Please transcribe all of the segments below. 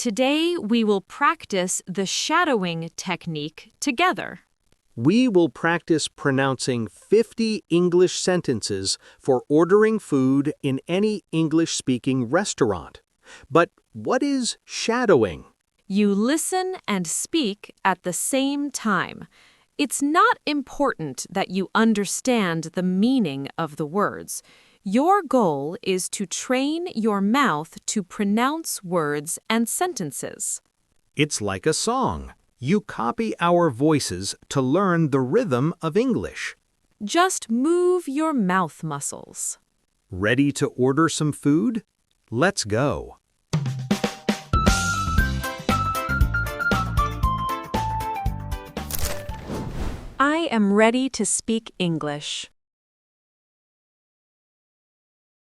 Today we will practice the shadowing technique together. We will practice pronouncing 50 English sentences for ordering food in any English-speaking restaurant. But what is shadowing? You listen and speak at the same time. It's not important that you understand the meaning of the words. Your goal is to train your mouth to pronounce words and sentences. It's like a song. You copy our voices to learn the rhythm of English. Just move your mouth muscles. Ready to order some food? Let's go. I am ready to speak English.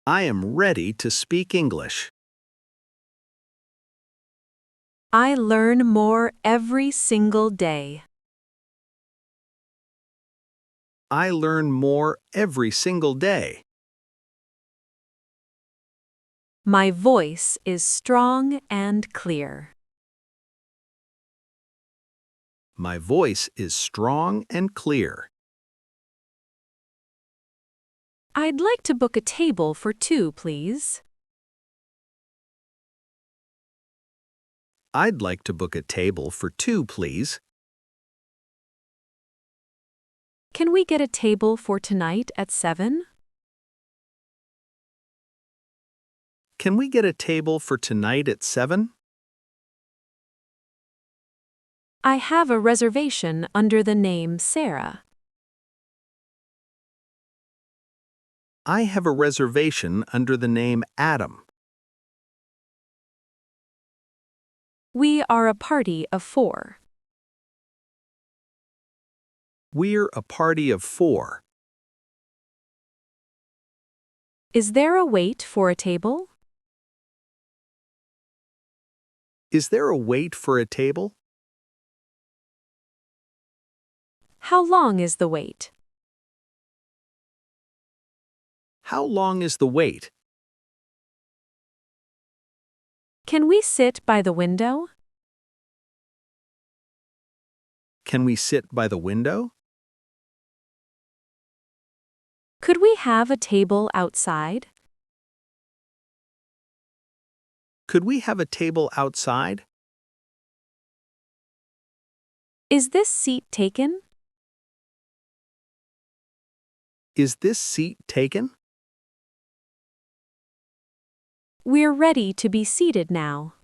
I am ready to speak English. I learn more every single day. I learn more every single day. My voice is strong and clear. My voice is strong and clear. I'd like to book a table for 2, please. I'd like to book a table for 2, please. Can we get a table for tonight at 7? Can we get a table for tonight at 7? I have a reservation under the name Sarah. I have a reservation under the name Adam. We are a party of 4. We're a party of 4. Is there a wait for a table? Is there a wait for a table? How long is the wait? How long is the wait? Can we sit by the window? Can we sit by the window? Could we have a table outside? Could we have a table outside? Is this seat taken? Is this seat taken? We're ready to be seated now.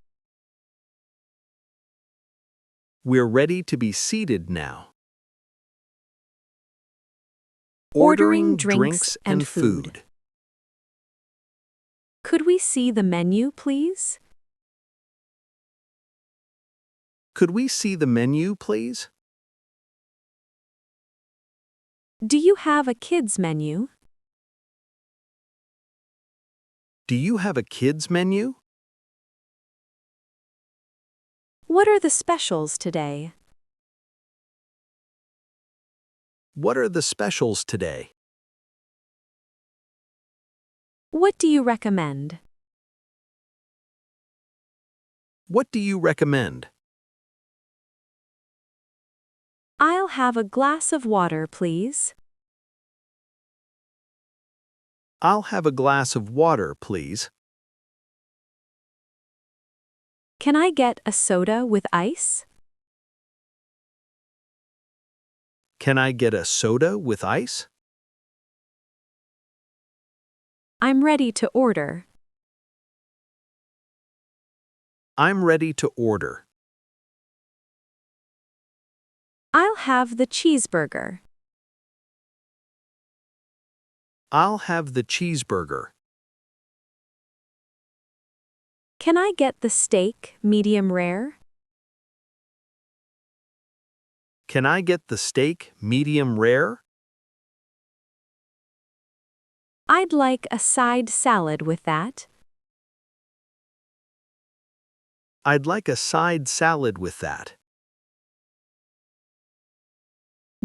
We're ready to be seated now. Ordering drinks and food. Could we see the menu, please? Could we see the menu, please? Do you have a kids' menu? Do you have a kids' menu? What are the specials today? What are the specials today? What do you recommend? What do you recommend? I'll have a glass of water, please. I'll have a glass of water, please. Can I get a soda with ice? Can I get a soda with ice? I'm ready to order. I'm ready to order. I'll have the cheeseburger. I'll have the cheeseburger. Can I get the steak, medium rare? Can I get the steak, medium rare? I'd like a side salad with that. I'd like a side salad with that.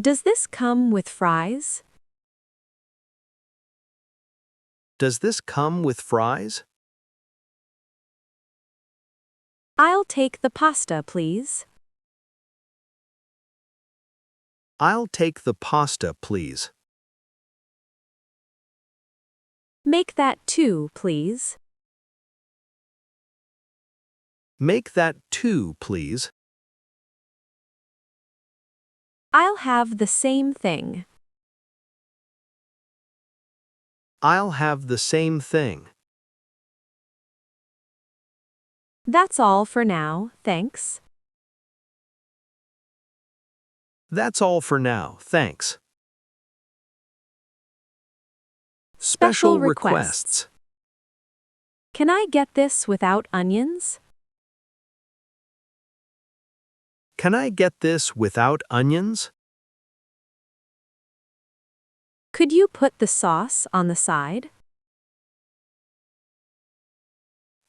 Does this come with fries? Does this come with fries? I'll take the pasta, please. I'll take the pasta, please. Make that 2, please. Make that 2, please. I'll have the same thing. I'll have the same thing. That's all for now, thanks. That's all for now, thanks. Special requests. Can I get this without onions? Can I get this without onions? Could you put the sauce on the side?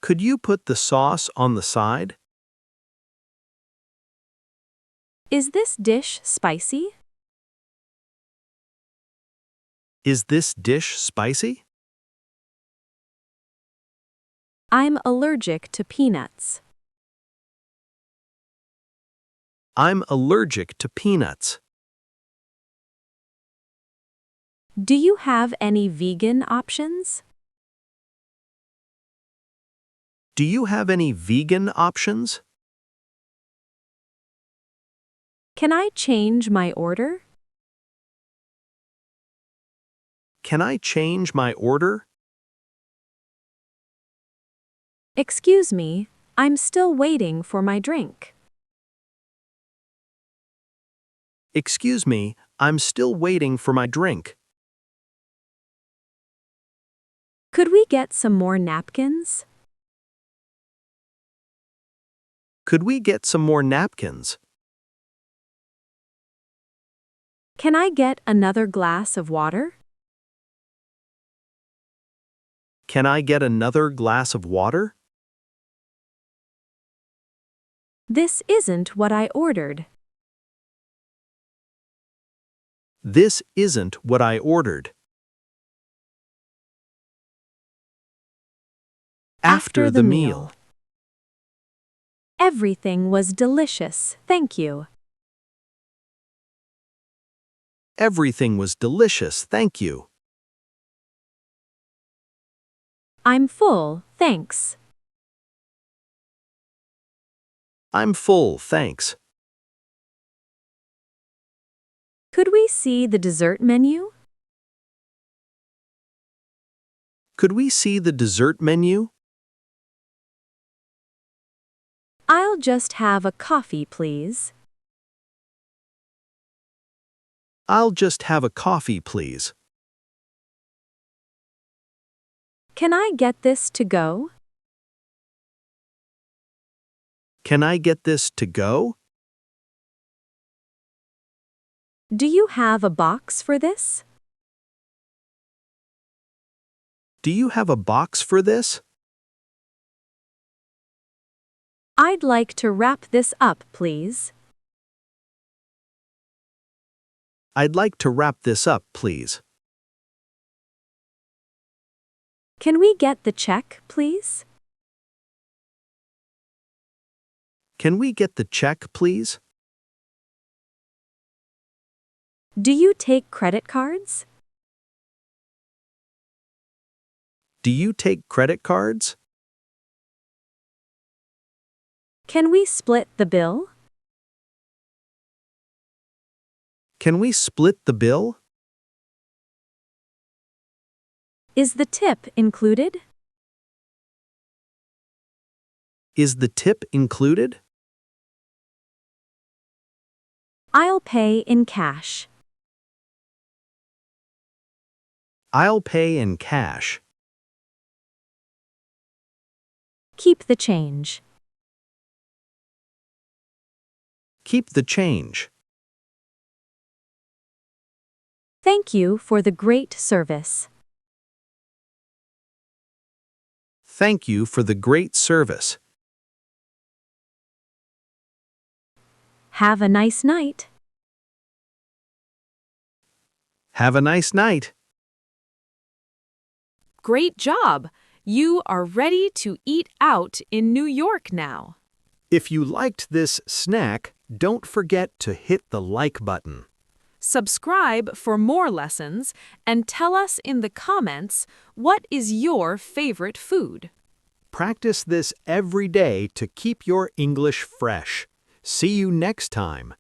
Could you put the sauce on the side? Is this dish spicy? Is this dish spicy? I'm allergic to peanuts. I'm allergic to peanuts. Do you have any vegan options? Do you have any vegan options? Can I change my order? Can I change my order? Excuse me, I'm still waiting for my drink. Excuse me, I'm still waiting for my drink. Could we get some more napkins? Could we get some more napkins? Can I get another glass of water? Can I get another glass of water? This isn't what I ordered. This isn't what I ordered. After the meal. Everything was delicious, thank you. Everything was delicious, thank you. I'm full, thanks. I'm full, thanks. Could we see the dessert menu? Could we see the dessert menu? I'll just have a coffee, please. I'll just have a coffee, please. Can I get this to go? Can I get this to go? Do you have a box for this? Do you have a box for this? I'd like to wrap this up, please. I'd like to wrap this up, please. Can we get the check, please? Can we get the check, please? Do you take credit cards? Do you take credit cards? Can we split the bill? Can we split the bill? Is the tip included? Is the tip included? I'll pay in cash. I'll pay in cash. Keep the change. Keep the change. Thank you for the great service. Thank you for the great service. Have a nice night. Have a nice night. Great job! You are ready to eat out in New York now. If you liked this snack, don't forget to hit the like button. Subscribe for more lessons and tell us in the comments what is your favorite food. Practice this every day to keep your English fresh. See you next time.